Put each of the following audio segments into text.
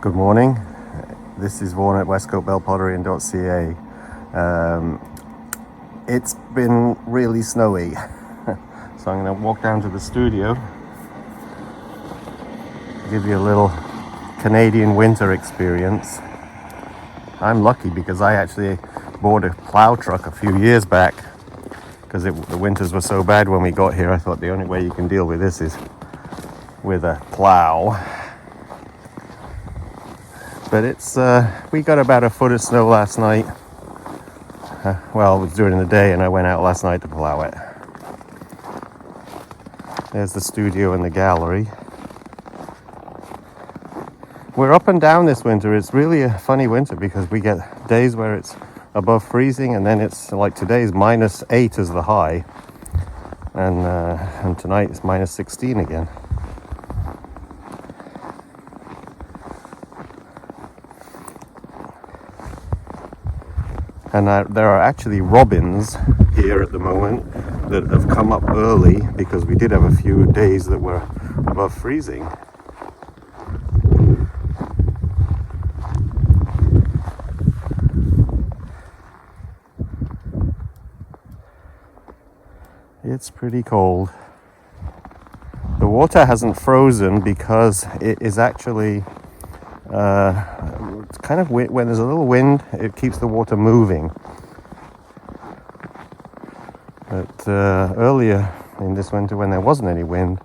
Good morning. This is Vaughan at westcoatbellpottery.ca. It's been really snowy, so I'm going to walk down to the studio, give you a little Canadian winter experience. I'm lucky because I actually bought a plow truck a few years back because the winters were so bad when we got here. I thought the only way you can deal with this is with a plow. But we got about a foot of snow last night. Well, it was during the day and I went out last night to plow it. There's the studio and the gallery. We're up and down this winter. It's really a funny winter because we get days where it's above freezing, and then it's like today's -8 is the high, and tonight it's -16 again. And there are actually robins here at the moment that have come up early because we did have a few days that were above freezing. It's pretty cold. The water hasn't frozen because it is actually it's kind of when there's a little wind, it keeps the water moving. But earlier in this winter, when there wasn't any wind,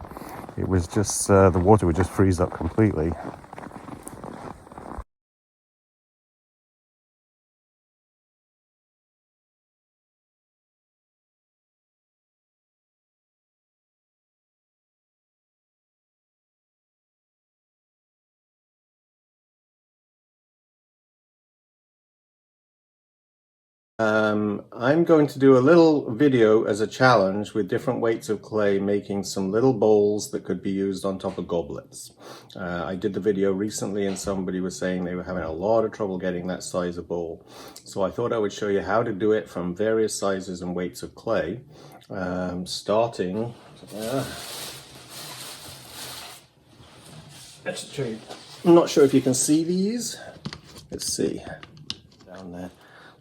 it was just the water would just freeze up completely. I'm going to do a little video as a challenge with different weights of clay, making some little bowls that could be used on top of goblets. I did the video recently and somebody was saying they were having a lot of trouble getting that size of bowl. So I thought I would show you how to do it from various sizes and weights of clay, starting... let's show you. I'm not sure if you can see these. Let's see. Down there.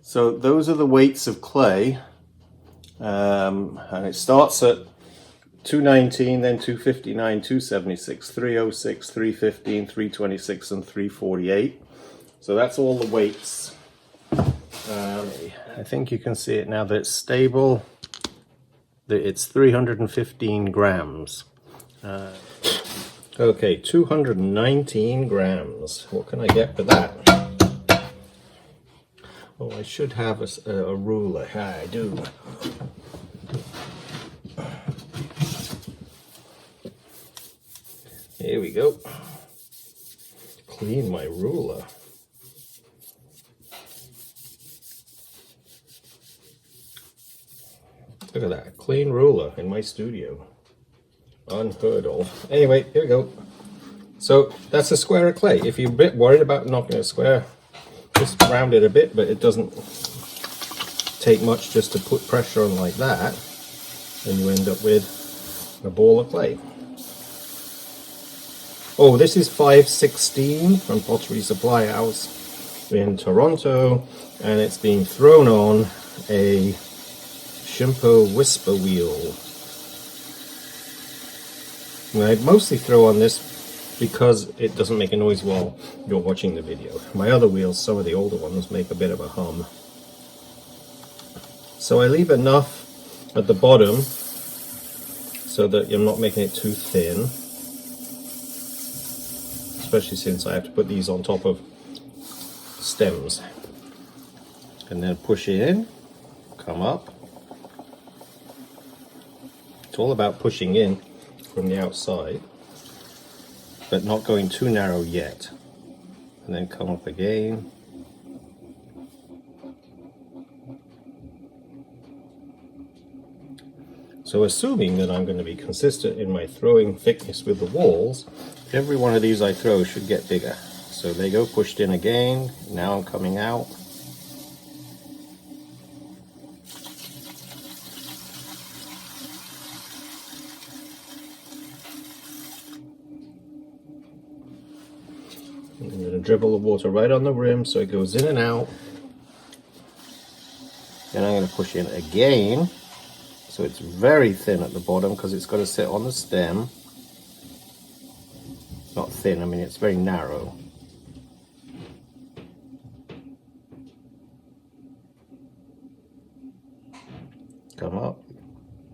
So those are the weights of clay, and it starts at 219, then 259, 276, 306, 315, 326, and 348. So that's all the weights. I think you can see it now that it's stable. It's 315 grams. Okay, 219 grams. What can I get for that? Oh, I should have a ruler. I do. Here we go. Clean my ruler. Look at that. Clean ruler in my studio. Unheard of. Anyway, here we go. So that's a square of clay. If you're a bit worried about knocking a square, just round it a bit, but it doesn't take much just to put pressure on like that, and you end up with a ball of clay. Oh, this is 516 from Pottery Supply House in Toronto, and it's being thrown on a Shimpo Whisper wheel. And I mostly throw on this because it doesn't make a noise while you're watching the video. My other wheels, some of the older ones, make a bit of a hum. So I leave enough at the bottom so that you're not making it too thin, especially since I have to put these on top of stems. And then push it in, come up. It's all about pushing in from the outside, but not going too narrow yet. And then come up again. So assuming that I'm going to be consistent in my throwing thickness with the walls, every one of these I throw should get bigger. So they go pushed in again. Now I'm coming out. I'm going to dribble the water right on the rim so it goes in and out. Then I'm going to push in again, so it's very thin at the bottom because it's got to sit on the stem. Not thin, I mean it's very narrow. Come up.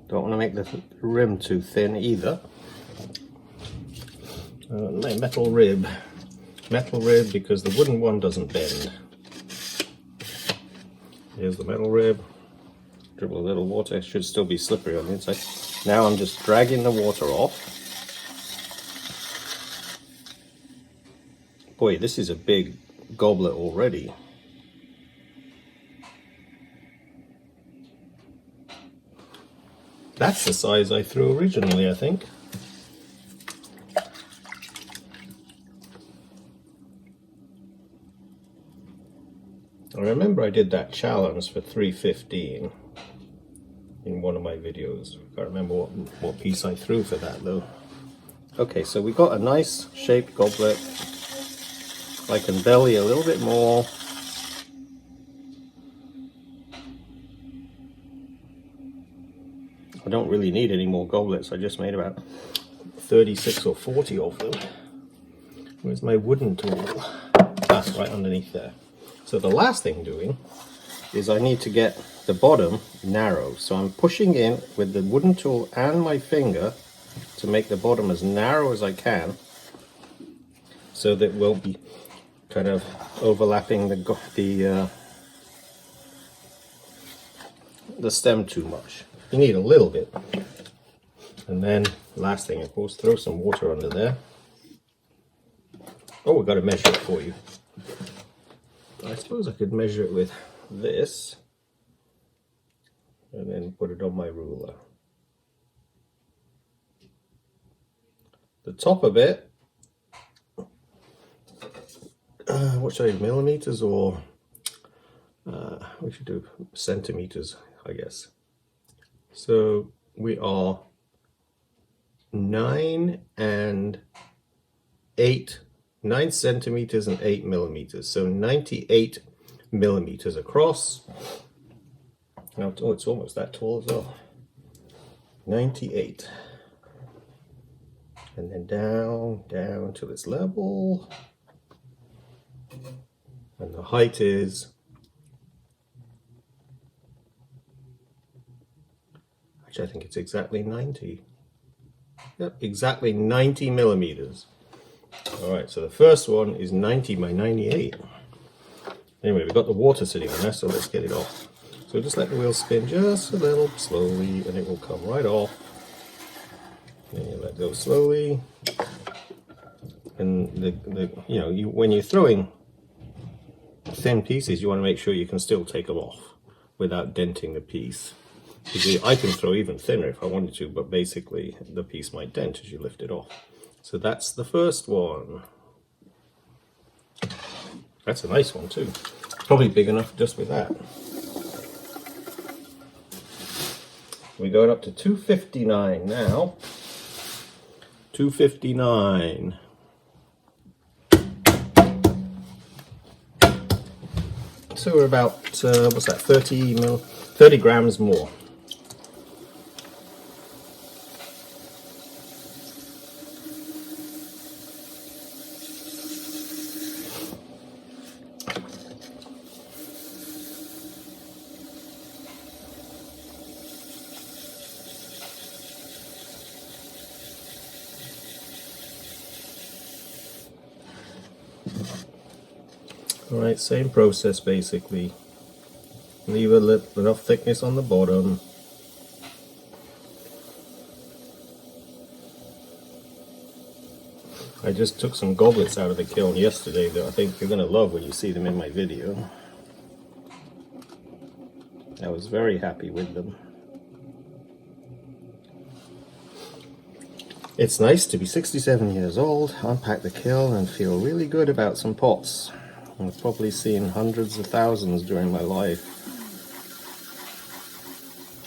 Don't want to make the rim too thin either. My metal rib. Metal rib because the wooden one doesn't bend. Here's the metal rib. Dribble a little water. It should still be slippery on the inside. Now I'm just dragging the water off. Boy, this is a big goblet already. That's the size I threw originally, I think. I remember I did that challenge for 315 in one of my videos. I can't remember what piece I threw for that though. Okay, so we got a nice shaped goblet. I can belly a little bit more. I don't really need any more goblets. I just made about 36 or 40 of them. Where's my wooden tool? That's right underneath there. So the last thing doing is I need to get the bottom narrow. So I'm pushing in with the wooden tool and my finger to make the bottom as narrow as I can, so that it won't be kind of overlapping the stem too much. You need a little bit. And then last thing, of course, throw some water under there. Oh, we've got to measure it for you. I suppose I could measure it with this and then put it on my ruler. The top of it, what should I do, millimeters or we should do centimeters, I guess. So we are 9 centimeters and 8 millimeters, so 98 millimeters across. Now, oh, it's almost that tall as well. 98. And then down till it's level. And the height is, actually I think it's exactly 90. Yep, exactly 90 millimeters. Alright, so the first one is 90 by 98. Anyway, we've got the water sitting on there, so let's get it off. So just let the wheel spin just a little slowly and it will come right off. Then you let go slowly. And when you're throwing thin pieces, you want to make sure you can still take them off without denting the piece. Because I can throw even thinner if I wanted to, but basically the piece might dent as you lift it off. So that's the first one. That's a nice one too. Probably big enough just with that. We're going up to 259 now. 259. So we're about, what's that, 30 grams more. Alright, same process basically. Leave enough thickness on the bottom. I just took some goblets out of the kiln yesterday that I think you're going to love when you see them in my video. I was very happy with them. It's nice to be 67 years old, unpack the kiln and feel really good about some pots. I've probably seen hundreds of thousands during my life.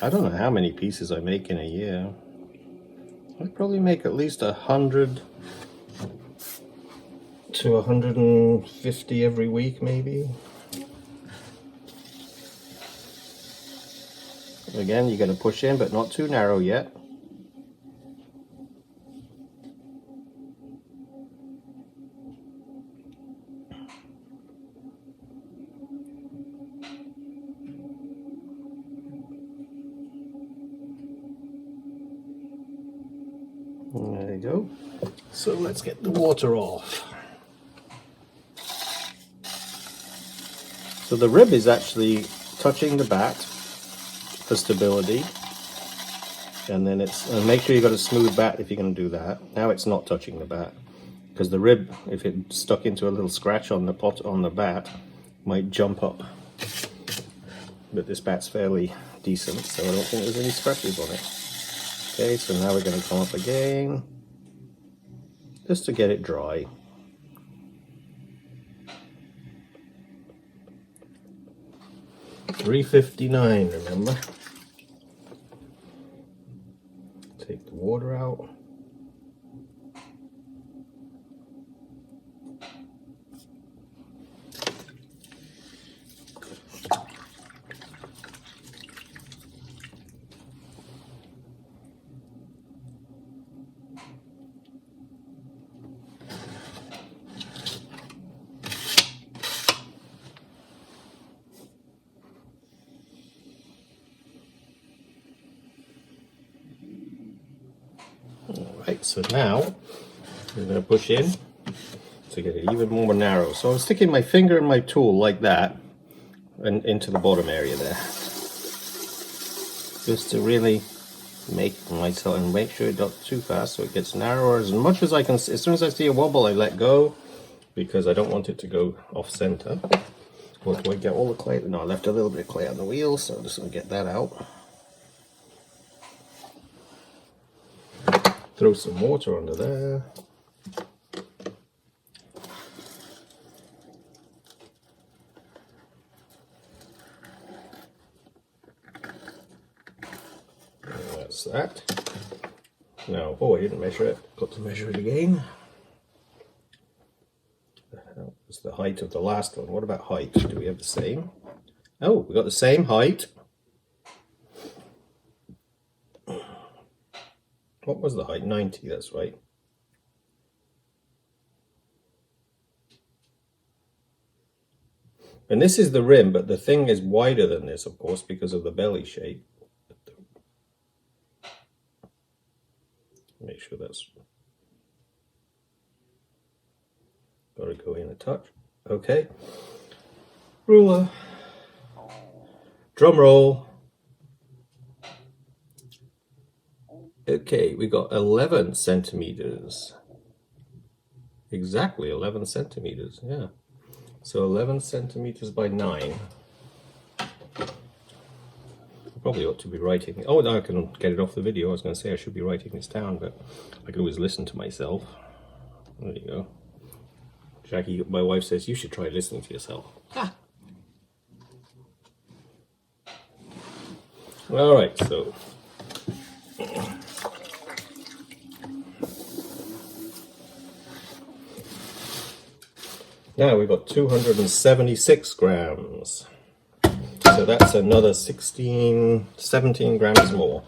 I don't know how many pieces I make in a year. I probably make at least 100 to 150 every week maybe. Again, you're going to push in, but not too narrow yet. There you go. So let's get the water off. So the rib is actually touching the bat for stability, and then and make sure you've got a smooth bat if you're going to do that. Now it's not touching the bat, because the rib, if it stuck into a little scratch on the bat, might jump up. But this bat's fairly decent, so I don't think there's any scratches on it. Okay, so now we're going to come up again, just to get it dry. $3.59, remember? Take the water out. Alright, so now I'm going to push in to get it even more narrow. So I'm sticking my finger and my tool like that and into the bottom area there, just to really make myself, and make sure it's not too fast so it gets narrower as much as I can. As soon as I see a wobble, I let go, because I don't want it to go off center. Well, do I get all the clay? No, I left a little bit of clay on the wheel, so I'm just going to get that out. Throw some water under there. And that's that. Now, oh, I didn't measure it. Got to measure it again. That was the height of the last one. What about height? Do we have the same? Oh, we got the same height. What was the height? 90, that's right. And this is the rim, but the thing is wider than this, of course, because of the belly shape. Make sure that's got to go in a touch. Okay. Ruler. Drum roll. Okay, we got 11 centimeters. Exactly 11 centimeters, yeah. So 11 centimeters by 9. I probably ought to be writing. Oh, no, I can get it off the video. I was going to say I should be writing this down, but I can always listen to myself. There you go. Jackie, my wife, says you should try listening to yourself. Ah. All right, so now we've got 276 grams. So that's another 17 grams more.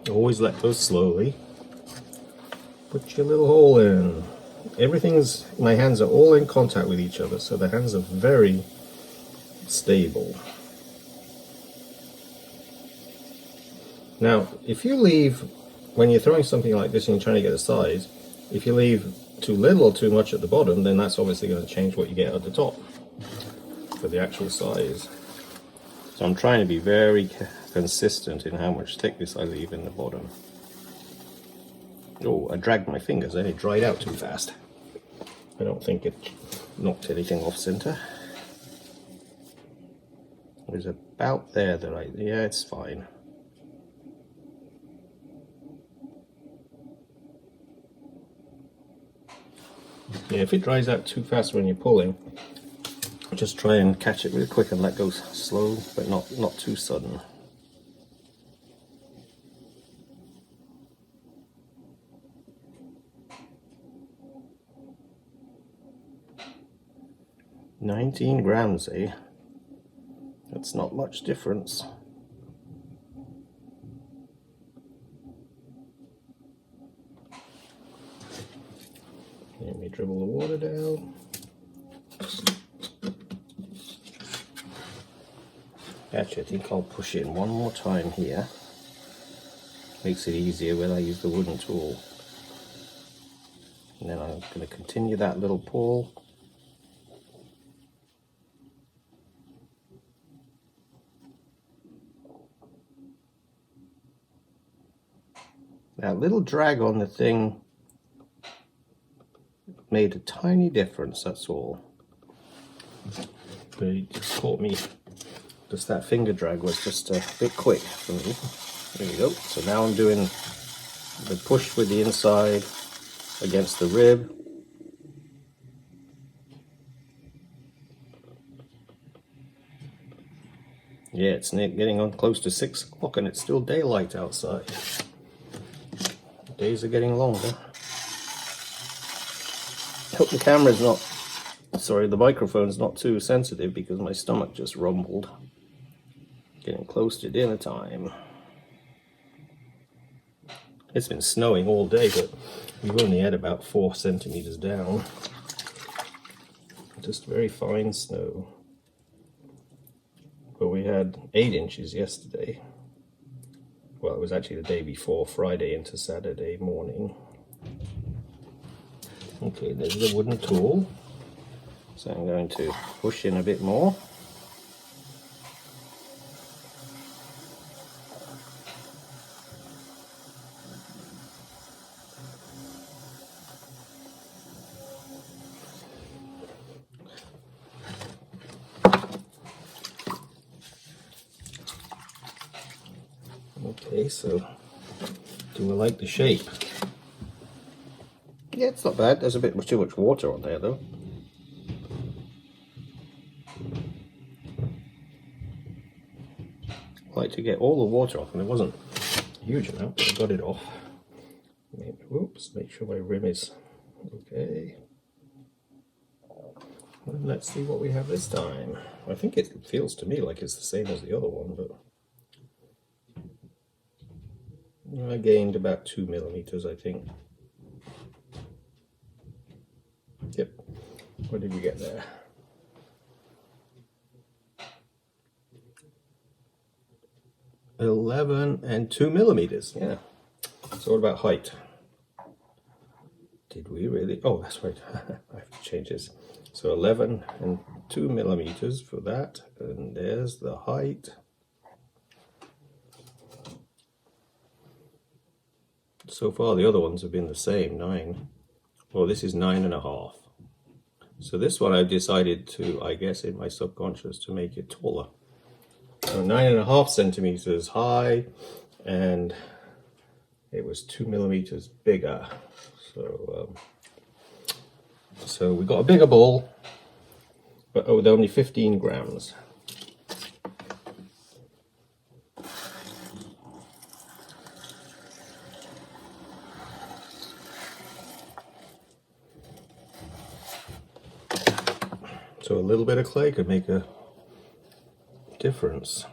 Always let go slowly. Put your little hole in. My hands are all in contact with each other, so the hands are very stable. Now, if you leave, when you're throwing something like this and you're trying to get a size, if you leave too little or too much at the bottom, then that's obviously going to change what you get at the top for the actual size. So I'm trying to be very consistent in how much thickness I leave in the bottom. Oh, I dragged my fingers and it dried out too fast. I don't think it knocked anything off center. is about there that yeah, it's fine. Yeah, if it dries out too fast when you're pulling, just try and catch it really quick and let go slow, but not too sudden. $19 grams, eh? That's not much difference. Let me dribble the water down. Actually, I think I'll push it in one more time here. Makes it easier when I use the wooden tool. And then I'm going to continue that little pull. That little drag on the thing made a tiny difference, that's all. But it just caught me, just that finger drag was just a bit quick for me. There we go. So now I'm doing the push with the inside against the rib. Yeah, it's getting on close to 6 o'clock and it's still daylight outside. Days are getting longer. Hope the camera's not, sorry, the microphone's not too sensitive because my stomach just rumbled. Getting close to dinner time. It's been snowing all day, but we've only had about 4 centimeters down. Just very fine snow. But we had 8 inches yesterday. Well, it was actually the day before, Friday into Saturday morning. Okay, there's the wooden tool. So I'm going to push in a bit more. Okay, so do I like the shape? Yeah, it's not bad. There's a bit too much water on there though. I like to get all the water off, and it wasn't a huge amount, but I got it off. Whoops, make sure my rim is okay. And let's see what we have this time. I think it feels to me like it's the same as the other one, but I gained about 2 millimeters, I think. Yep. What did we get there? 11 and 2 millimeters. Yeah. So what about height? Did we really? Oh, that's right. I have to change this. So 11 and 2 millimeters for that. And there's the height. So far the other ones have been the same, 9. Well, this is 9.5. So this one I've decided to, I guess in my subconscious, to make it taller. So 9.5 centimeters high, and it was 2 millimeters bigger. So we got a bigger bowl, but with only 15 grams. So a little bit of clay could make a difference.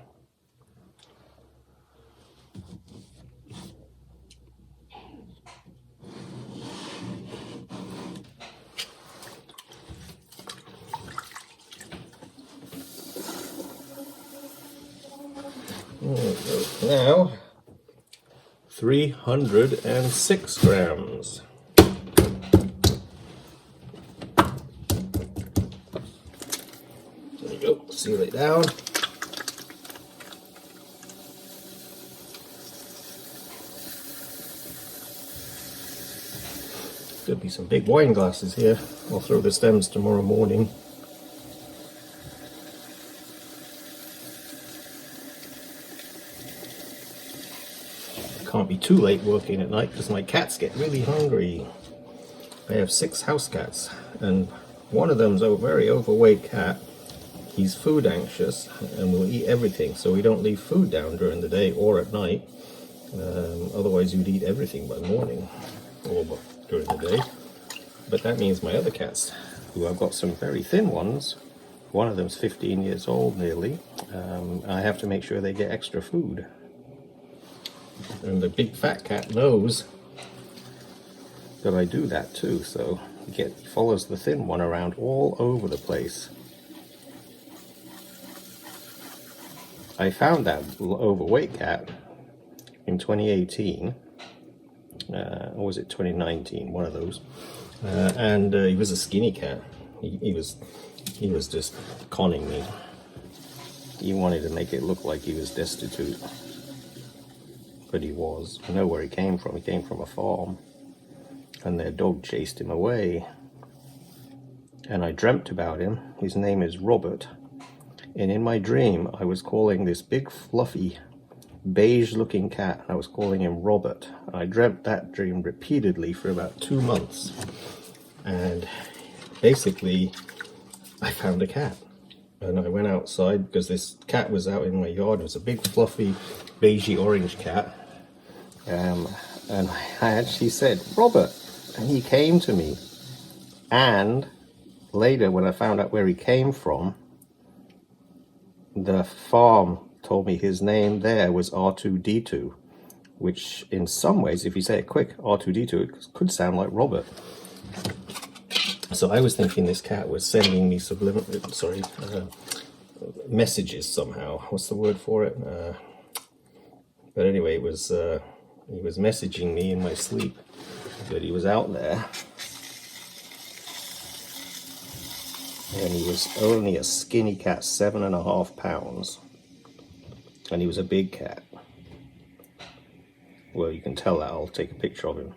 Now 306 grams. There you go, seal it down. There'll be some big wine glasses here. I'll throw the stems tomorrow morning. can't be too late working at night because my cats get really hungry. I have 6 house cats, and one of them's a very overweight cat. He's food anxious and will eat everything, so we don't leave food down during the day or at night. Otherwise you'd eat everything by morning or during the day. But that means my other cats, who I've got some very thin ones, one of them's 15 years old nearly, I have to make sure they get extra food. And the big fat cat knows that I do that too, so he follows the thin one around all over the place. I found that overweight cat in 2018, or was it 2019, one of those, and he was a skinny cat. He was just conning me. He wanted to make it look like he was destitute, but he was. I know where he came from. He came from a farm, and their dog chased him away, and I dreamt about him. His name is Robert, and in my dream I was calling this big fluffy beige looking cat, and I was calling him Robert. I dreamt that dream repeatedly for about 2 months, and basically I found a cat, and I went outside because this cat was out in my yard. It was a big fluffy beigey orange cat, and I actually said Robert, and he came to me. And later when I found out where he came from, the farm told me his name there was R2D2, which in some ways, if you say it quick, R2D2, it could sound like Robert. So I was thinking this cat was sending me messages somehow. What's the word for it? But anyway, he was messaging me in my sleep that he was out there. And he was only a skinny cat, 7.5 pounds. And he was a big cat. Well, you can tell that. I'll take a picture of him.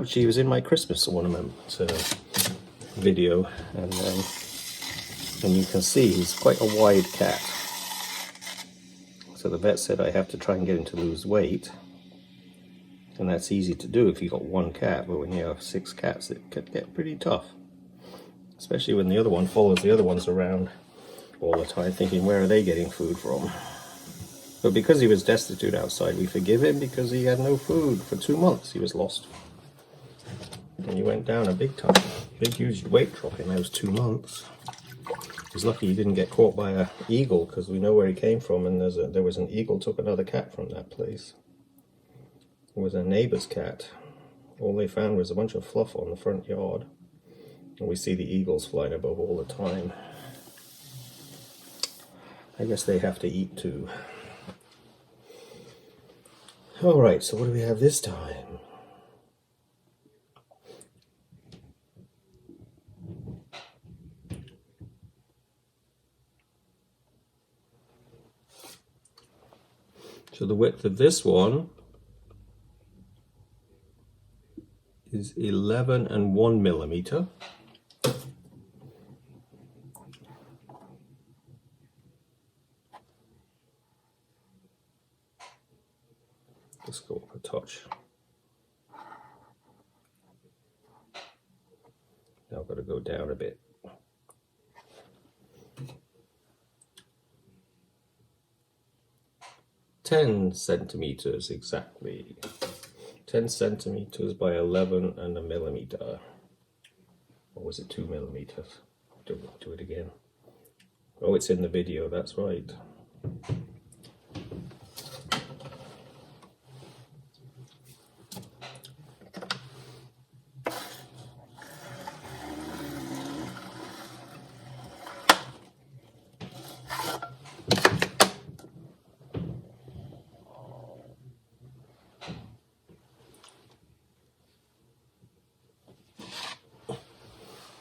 He was in my Christmas ornament video, and you can see he's quite a wide cat. So the vet said I have to try and get him to lose weight, and that's easy to do if you've got one cat, but when you have 6 cats it can get pretty tough, especially when the other one follows the other ones around all the time thinking where are they getting food from. But because he was destitute outside, we forgive him because he had no food for 2 months. He was lost. And he went down a big huge weight drop in those 2 months. He's lucky he didn't get caught by an eagle, because we know where he came from, and there was an eagle took another cat from that place. It was a neighbor's cat. All they found was a bunch of fluff on the front yard. And we see the eagles flying above all the time. I guess they have to eat too. Alright, so what do we have this time? So the width of this one is 11 1/mm. Let's go up a touch. Now I've got to go down a bit. "10 centimeters exactly. 10 centimeters by 11 1/mm. Or was it 2 millimeters? Do it again. Oh, it's in the video, that's right.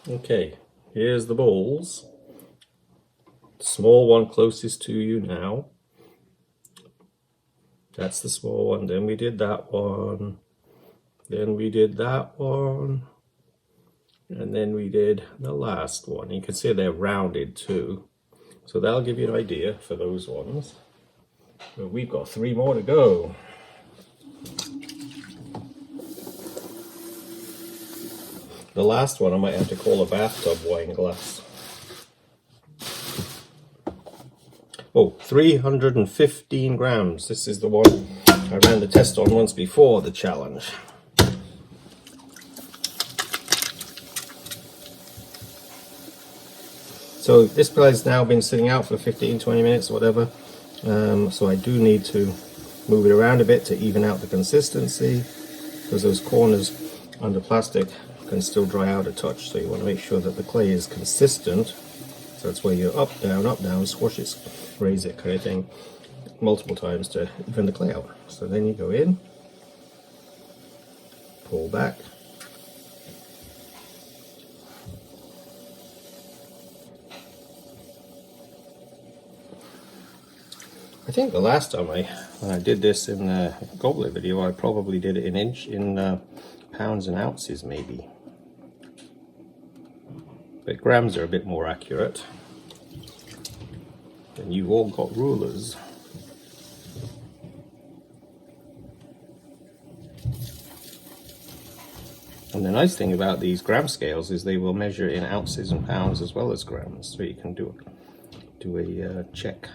Okay, here's the bowls. The small one closest to you now. That's the small one. Then we did that one. Then we did that one. And then we did the last one. You can see they're rounded too. So that'll give you an idea for those ones. But we've got 3 more to go. The last one I might have to call a bathtub wine glass. Oh, 315 grams. This is the one I ran the test on once before the challenge. So this has now been sitting out for 15-20 minutes or whatever. So I do need to move it around a bit to even out the consistency, because those corners under plastic can still dry out a touch. So you want to make sure that the clay is consistent. So that's where you're up, down, squash it, raise it kind of thing, multiple times to even the clay out. So then you go in, pull back, I think the last time when I did this in the goblet video, I probably did it in pounds and ounces maybe. But grams are a bit more accurate. And you've all got rulers. And the nice thing about these gram scales is they will measure in ounces and pounds as well as grams, so you can do a check.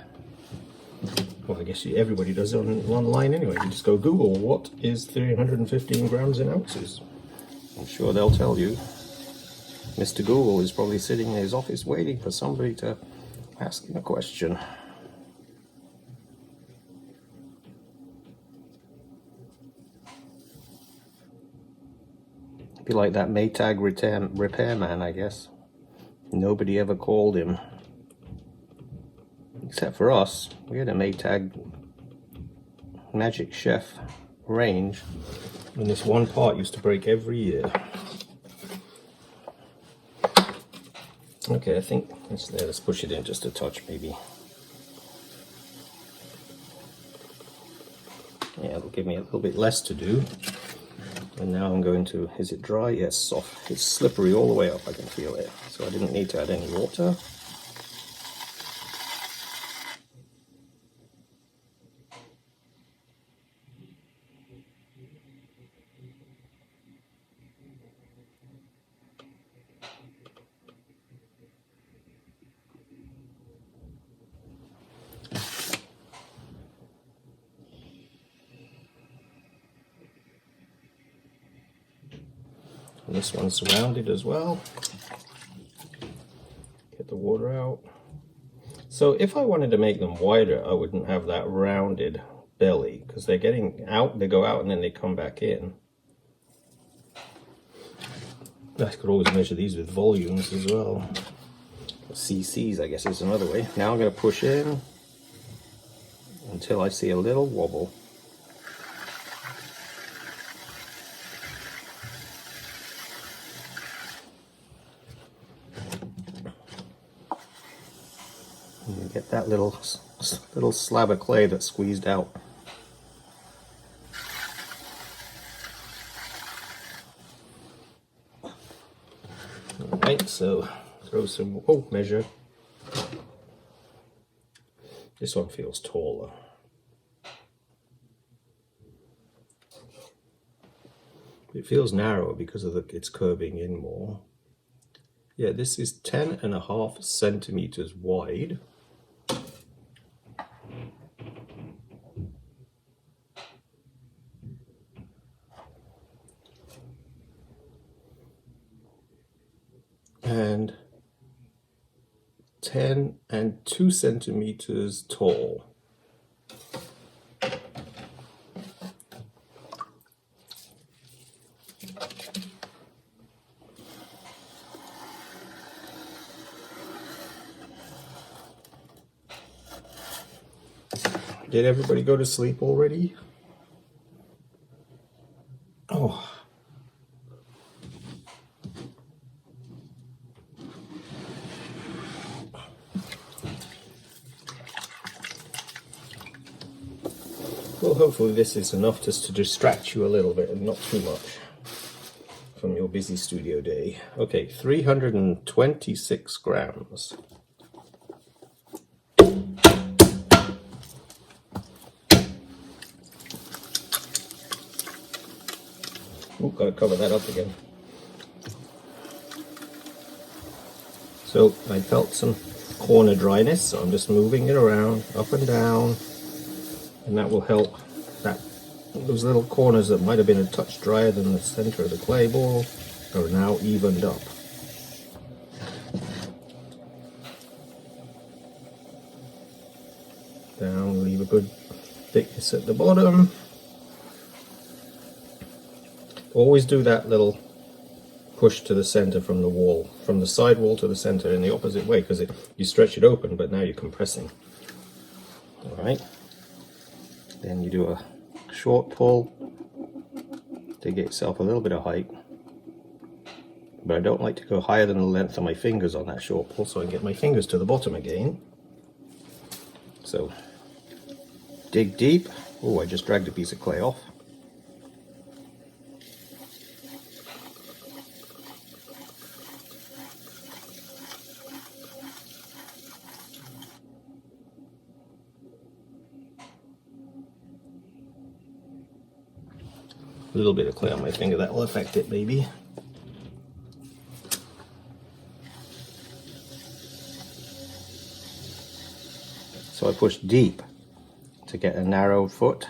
Well, I guess everybody does it online anyway. You just go Google, what is 315 grams in ounces? I'm sure they'll tell you. Mr. Google is probably sitting in his office waiting for somebody to ask him a question. Be like that Maytag repairman, I guess. Nobody ever called him. Except for us. We had a Maytag Magic Chef range, and this one part used to break every year. Okay, I think that's there. Let's push it in just a touch, maybe. Yeah, it'll give me a little bit less to do. And now I'm going to, is it dry? Yes, soft. It's slippery all the way up, I can feel it. So I didn't need to add any water. And this one's surrounded as well. Get the water out. So if I wanted to make them wider, I wouldn't have that rounded belly, because they're getting out, they go out and then they come back in. I could always measure these with volumes as well. CCs, I guess, is another way. Now I'm going to push in until I see a little wobble. And you get that little slab of clay that's squeezed out. Alright, so throw some, measure. This one feels taller. It feels narrower because of it's curving in more. Yeah, this is 10.5 centimeters wide. And 10.2 centimeters tall. Did everybody go to sleep already? Oh. Well, hopefully this is enough just to distract you a little bit and not too much from your busy studio day. Okay, 326 grams. Oh, gotta cover that up again. So I felt some corner dryness, so I'm just moving it around, up and down, and that will help those little corners that might have been a touch drier than the center of the clay ball are now evened up. Down, leave a good thickness at the bottom. Always do that little push to the center from the wall, from the side wall to the center in the opposite way, because you stretch it open, but now you're compressing. All right. Then you do a short pull to get yourself a little bit of height. But I don't like to go higher than the length of my fingers on that short pull, so I can get my fingers to the bottom again. So dig deep. Oh, I just dragged a piece of clay off. A little bit of clay on my finger, that will affect it maybe. So I push deep to get a narrow foot.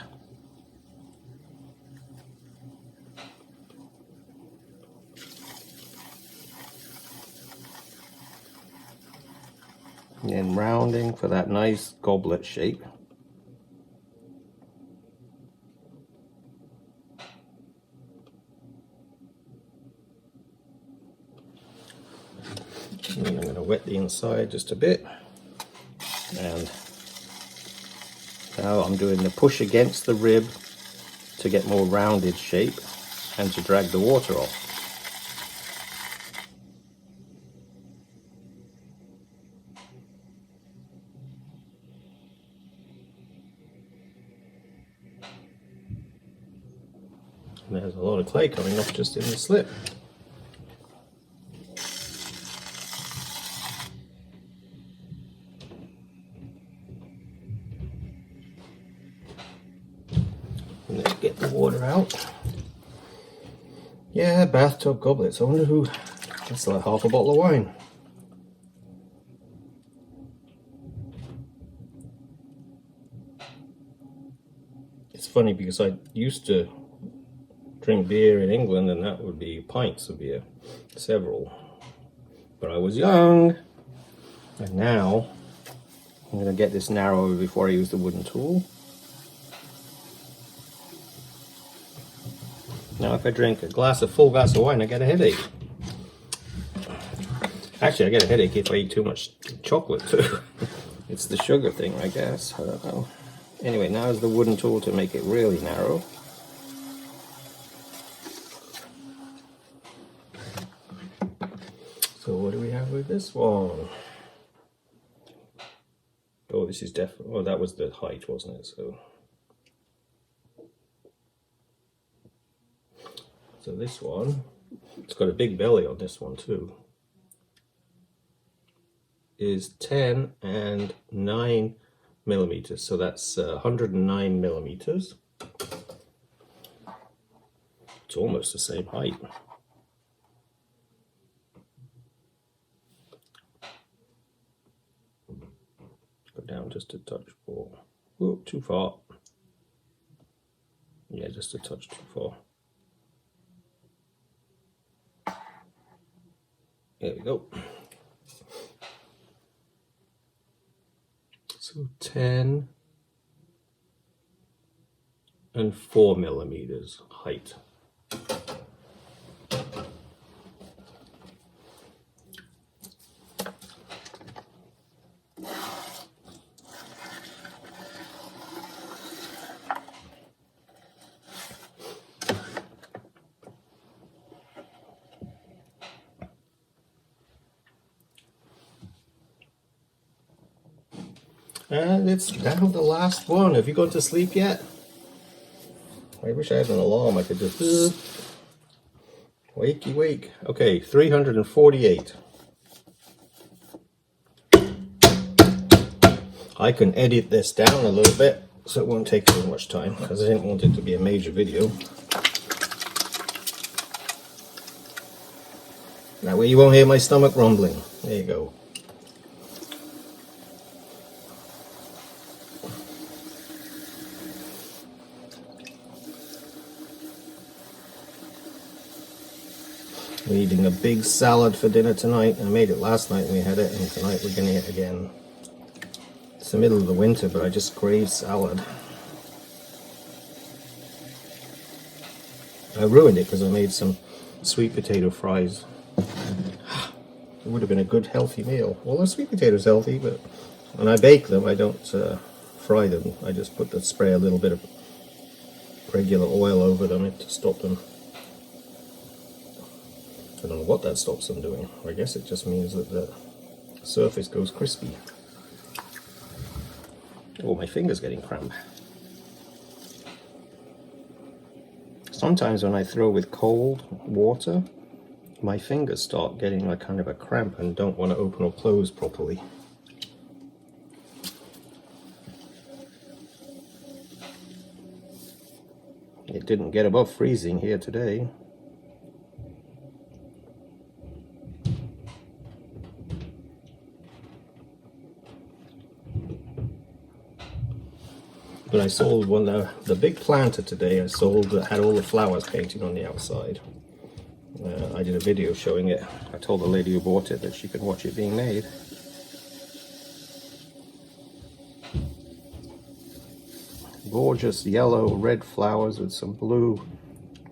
And then rounding for that nice goblet shape. And then I'm going to wet the inside just a bit, and now I'm doing the push against the rib to get more rounded shape and to drag the water off. And there's a lot of clay coming off just in the slip. And let's get the water out. Yeah, bathtub goblets. I wonder who... That's like half a bottle of wine. It's funny because I used to drink beer in England, and that would be pints of beer, several. But I was young, and now I'm going to get this narrower before I use the wooden tool. Now if I drink a full glass of wine, I get a headache. Actually, I get a headache if I eat too much chocolate too. It's the sugar thing, I guess. I don't know. Anyway, now is the wooden tool to make it really narrow. So what do we have with this one? Oh, this is definitely... Oh, that was the height, wasn't it? So this one, it's got a big belly on this one too, is 10 and 9 millimeters. So that's 109 millimeters. It's almost the same height. Go down just a touch more. Whoop, too far. Yeah, just a touch too far. There we go. So 10 and 4 millimeters height. And it's down the last one. Have you gone to sleep yet? I wish I had an alarm. I could just wakey wake. Okay, 348. I can edit this down a little bit so it won't take so much time because I didn't want it to be a major video. That way you won't hear my stomach rumbling. There you go. We're eating a big salad for dinner tonight. I made it last night and we had it, and tonight we're going to eat it again. It's the middle of the winter, but I just crave salad. I ruined it because I made some sweet potato fries. It would have been a good healthy meal. Well, the sweet potato's healthy, but when I bake them, I don't fry them. I just spray a little bit of regular oil over them to stop them. I don't know what that stops them doing. I guess it just means that the surface goes crispy. Oh, my finger's getting cramped. Sometimes when I throw with cold water, my fingers start getting like kind of a cramp and don't want to open or close properly. It didn't get above freezing here today. But I sold one, the big planter today I sold that had all the flowers painted on the outside. I did a video showing it. I told the lady who bought it that she could watch it being made. Gorgeous yellow, red flowers with some blue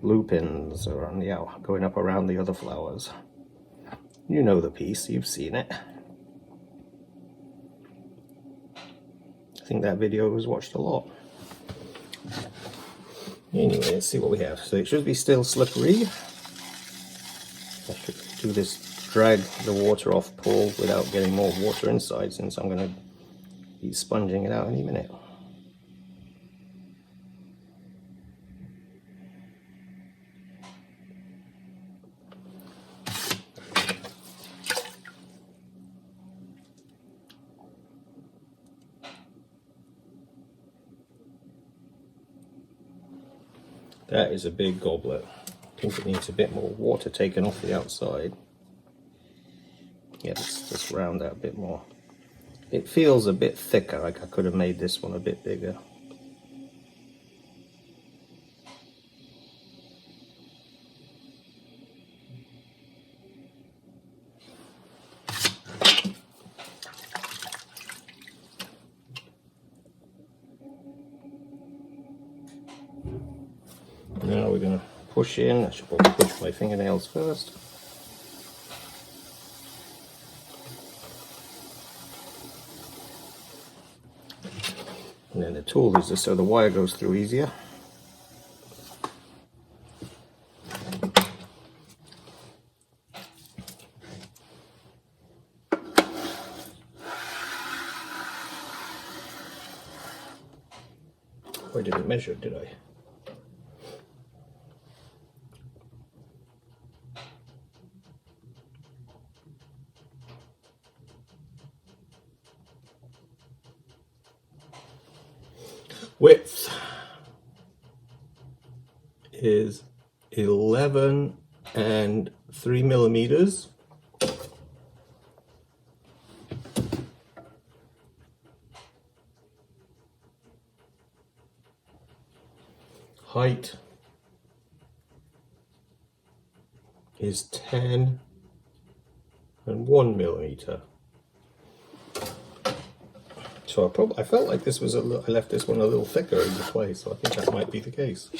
lupins around going up around the other flowers. You know the piece, you've seen it. I think that video was watched a lot. Anyway, let's see what we have. So it should be still slippery. I should do this, drag the water off pull without getting more water inside, since I'm going to be sponging it out any minute. That is a big goblet. I think it needs a bit more water taken off the outside. Yeah, let's just round that a bit more. It feels a bit thicker, like I could have made this one a bit bigger. Now we're going to push in. I should probably push my fingernails first. And then the tool is just so the wire goes through easier. I didn't measure it, did I? Width is 11 and 3 millimeters. Height is 10 and 1 millimeter. So I felt like this was I left this one a little thicker in the clay, so I think that might be the case.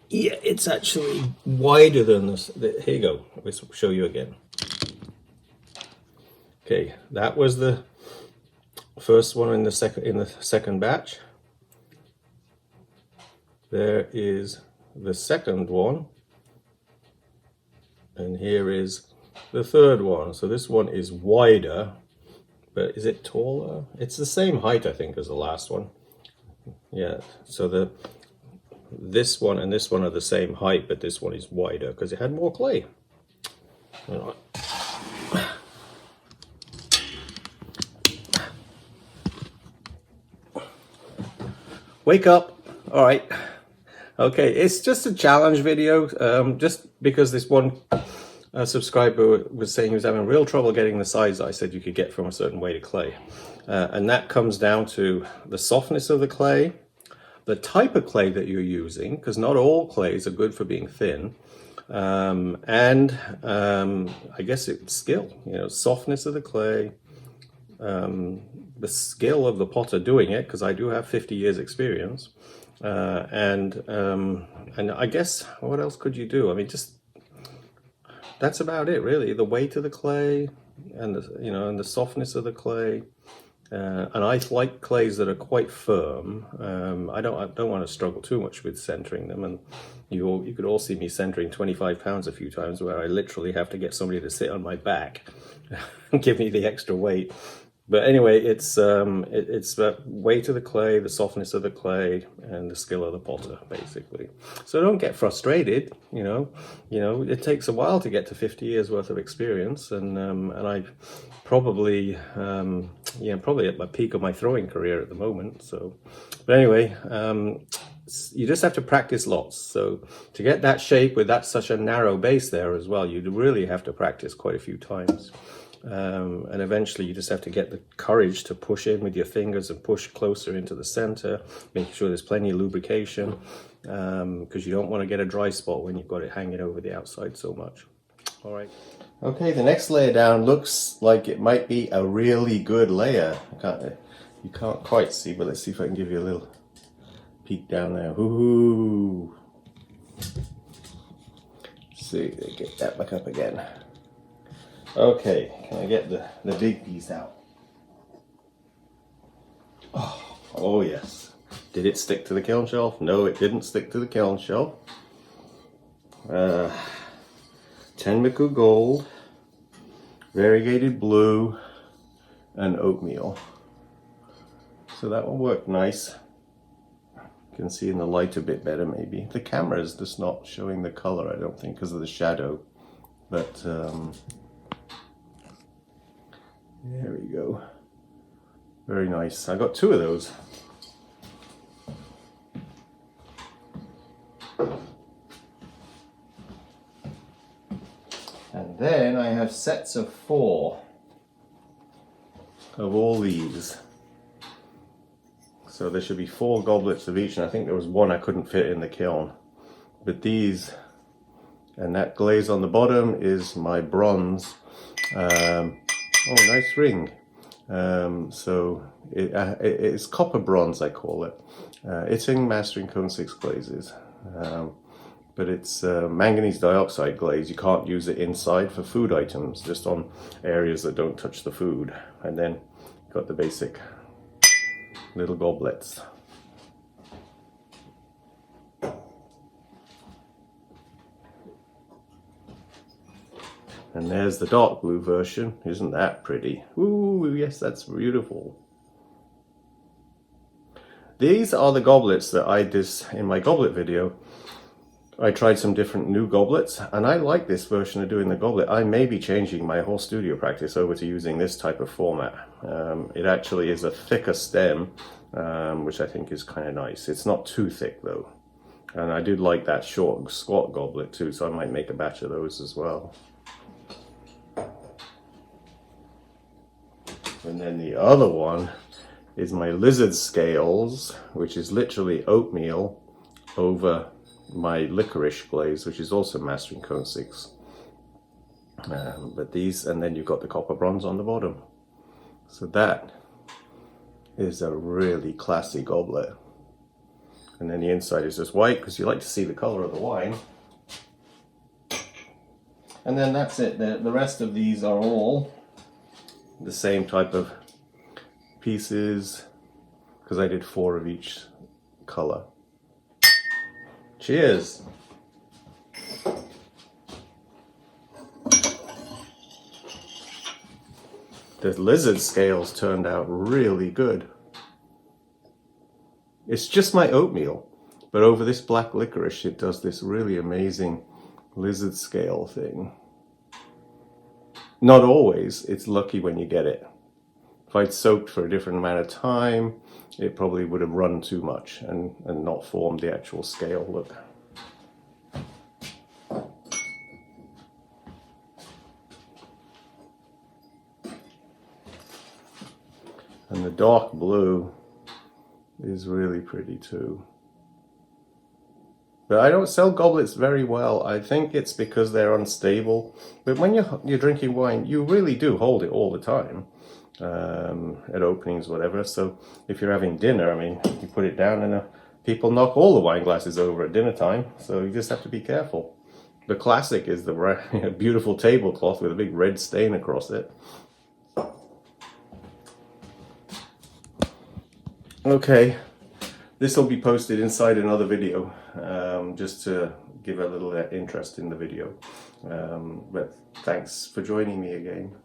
Yeah, it's actually wider than this. Here you go. Let's show you again. Okay, that was the first one in the second batch. There is the second one, and here is the third one. So this one is wider, but is it taller? It's the same height, I think, as the last one. Yeah, so this one and this one are the same height, but this one is wider because it had more clay. Wake up. All right. Okay, it's just a challenge video, just because this one subscriber was saying he was having real trouble getting the size I said you could get from a certain weight of clay. And that comes down to the softness of the clay, the type of clay that you're using, because not all clays are good for being thin, and I guess it's skill, softness of the clay, the skill of the potter doing it, because I do have 50 years experience, and I guess what else could you do? I mean, just that's about it, really. The weight of the clay, and the softness of the clay. And I like clays that are quite firm. I don't want to struggle too much with centering them. And you could all see me centering 25 pounds a few times, where I literally have to get somebody to sit on my back and give me the extra weight. But anyway, it's the weight of the clay, the softness of the clay, and the skill of the potter, basically. So don't get frustrated. It takes a while to get to 50 years worth of experience, and I probably probably at my peak of my throwing career at the moment. So, but anyway, you just have to practice lots. So to get that shape with such a narrow base there as well, you really have to practice quite a few times. And eventually you just have to get the courage to push in with your fingers and push closer into the center, making sure there's plenty of lubrication, because you don't want to get a dry spot when you've got it hanging over the outside so much. All right. Okay, the next layer down looks like it might be a really good layer. You can't quite see, but let's see if I can give you a little peek down there. Ooh. See, get that back up again. Okay, can I get the big piece out? Oh yes. Did it stick to the kiln shelf? No, it didn't stick to the kiln shelf. 10 gold, variegated blue, and oatmeal. So that one worked nice. You can see in the light a bit better maybe. The camera is just not showing the color, I don't think, because of the shadow. But there we go. Very nice. I got 2 of those. And then I have sets of 4 of all these. So there should be 4 goblets of each, and I think there was one I couldn't fit in the kiln. But these, and that glaze on the bottom is my bronze. Oh, nice ring. So it's copper bronze, I call it. It's in Mastering Cone 6 glazes. But it's manganese dioxide glaze. You can't use it inside for food items, just on areas that don't touch the food. And then got the basic little goblets. And there's the dark blue version. Isn't that pretty? Ooh, yes, that's beautiful. These are the goblets that I did in my goblet video. I tried some different new goblets, and I like this version of doing the goblet. I may be changing my whole studio practice over to using this type of format. It actually is a thicker stem, which I think is kind of nice. It's not too thick though. And I do like that short squat goblet too, so I might make a batch of those as well. And then the other one is my lizard scales, which is literally oatmeal over my licorice glaze, which is also Mastering Cone 6. But these, and then you've got the copper bronze on the bottom. So that is a really classy goblet. And then the inside is just white, because you like to see the color of the wine. And then that's it. The rest of these are all the same type of pieces, because I did 4 of each color. Cheers! The lizard scales turned out really good. It's just my oatmeal, but over this black licorice it does this really amazing lizard scale thing. Not always, it's lucky when you get it. If I'd soaked for a different amount of time, it probably would have run too much and not formed the actual scale. Look. And the dark blue is really pretty too. But I don't sell goblets very well. I think it's because they're unstable. But when you're drinking wine, you really do hold it all the time, at openings, whatever. So if you're having dinner, I mean, you put it down and people knock all the wine glasses over at dinner time. So you just have to be careful. The classic is the beautiful tablecloth with a big red stain across it. Okay, this will be posted inside another video, just to give a little interest in the video. But thanks for joining me again.